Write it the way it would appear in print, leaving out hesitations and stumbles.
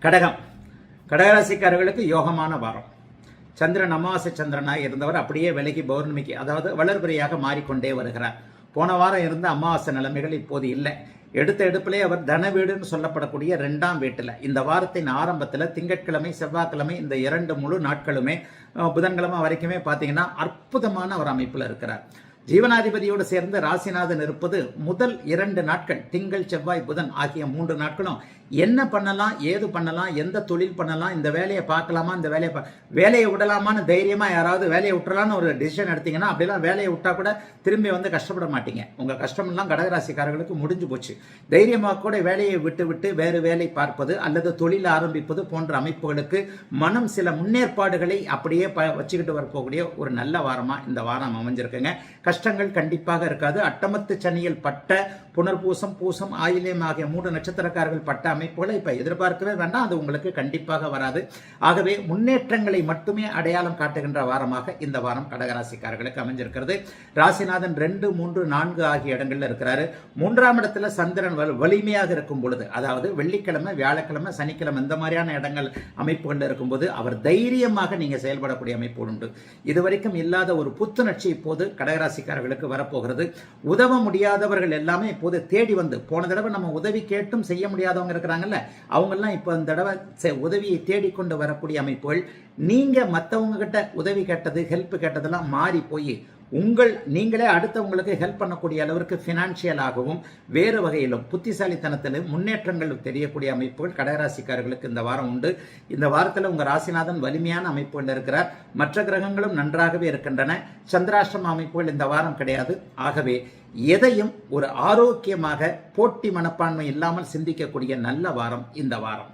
கடகம் கடகராசிக்காரர்களுக்கு யோகமான வாரம். சந்திரன் அமாவாசை சந்திரனாக இருந்தவர் அப்படியே விலகி பௌர்ணமிக்கு அதாவது வளர்பிறையாக மாறிக்கொண்டே வருகிறார். போன வாரம் இருந்த அமாவாசை நிலைமைகள் இப்போது இல்லை. எடுத்த எடுப்பிலே அவர் தன வீடுன்னு சொல்லப்படக்கூடிய 2ஆம் வீட்டில் இந்த வாரத்தின் ஆரம்பத்தில் திங்கட்கிழமை செவ்வாய்க்கிழமை இந்த 2 முழு நாட்களுமே புதன்கிழமை வரைக்குமே பார்த்தீங்கன்னா அற்புதமான ஒரு அமைப்பில் இருக்கிறார். ஜீவனாதிபதியோடு சேர்ந்து ராசிநாதன் இருப்பது முதல் 2 நாட்கள் திங்கள் செவ்வாய் புதன் ஆகிய 3 நாட்களும் என்ன பண்ணலாம், ஏது பண்ணலாம், எந்த தொழில் பண்ணலாம், இந்த வேலையை பார்க்கலாமா, இந்த வேலையை விடலாமான்னு தைரியமா யாராவது வேலையை விட்டுறலான்னு ஒரு டிசிஷன் எடுத்தீங்கன்னா அப்படிலாம் வேலையை விட்டா கூட திரும்பி வந்து கஷ்டப்பட மாட்டீங்க. உங்க கஷ்டமெல்லாம் கடகராசிக்காரர்களுக்கு முடிஞ்சு போச்சு. தைரியமாக கூட வேலையை விட்டு வேறு வேலை பார்ப்பது அல்லது தொழில் ஆரம்பிப்பது போன்ற அமைப்புகளுக்கு மனம் சில முன்னேற்பாடுகளை அப்படியே வச்சுக்கிட்டு வரக்கூடிய ஒரு நல்ல வாரமா இந்த வாரம் அமைஞ்சிருக்குங்க. கஷ்டங்கள் கண்டிப்பாக இருக்காது. அட்டமத்து சனியில் பட்ட புனர்பூசம் பூசம் ஆயில்யம் ஆகிய 3 நட்சத்திரக்காரர்கள் பட்ட அமைப்புகளை இப்ப எதிர்பார்க்கவே வேண்டாம். அது உங்களுக்கு கண்டிப்பாக வராது. ஆகவே முன்னேற்றங்களை மட்டுமே அடையாளம் காட்டுகின்ற வாரமாக இந்த வாரம் கடகராசிக்காரர்களுக்கு அமைஞ்சிருக்கிறது. ராசிநாதன் 2, 3, 4 ஆகிய இடங்கள்ல இருக்கிறாரு. 3ஆம் இடத்துல சந்திரன் வலிமையாக இருக்கும் பொழுது, அதாவது வெள்ளிக்கிழமை வியாழக்கிழமை சனிக்கிழமை இந்த மாதிரியான இடங்கள் அமைப்புகள் இருக்கும்போது அவர் தைரியமாக நீங்க செயல்படக்கூடிய அமைப்பு உண்டு. இதுவரைக்கும் இல்லாத ஒரு புத்துணர்ச்சி இப்போது கடகராசிக்காரர்களுக்கு வரப்போகிறது. உதவ முடியாதவர்கள் எல்லாமே இப்போது தேடி வந்து, போன தடவை நம்ம உதவி கேட்டும் செய்ய முடியாதவங்க இருக்கிறாங்கல்ல, அவங்க எல்லாம் இப்ப இந்த தடவை உதவியை தேடிக்கொண்டு வரக்கூடிய அமைப்புகள். நீங்க மற்றவங்க கிட்ட உதவி கேட்டது ஹெல்ப் கேட்டதெல்லாம் மாறி போய் நீங்களே அடுத்தவங்களுக்கு ஹெல்ப் பண்ணக்கூடிய அளவிற்கு பினான்சியலாகவும் வேறு வகையிலும் புத்திசாலித்தனத்திலும் முன்னேற்றங்கள் தெரியக்கூடிய அமைப்புகள் கடகராசிக்காரர்களுக்கு இந்த வாரம் உண்டு. இந்த வாரத்தில் உங்க ராசிநாதன் வலிமையான அமைப்புகள் இருக்கிறார். மற்ற கிரகங்களும் நன்றாகவே இருக்கின்றன. சந்திராஷ்டிரம அமைப்புகள் இந்த வாரம் கிடையாது. ஆகவே எதையும் ஒரு ஆரோக்கியமாக போட்டி மனப்பான்மை இல்லாமல் சிந்திக்கக்கூடிய நல்ல வாரம் இந்த வாரம்.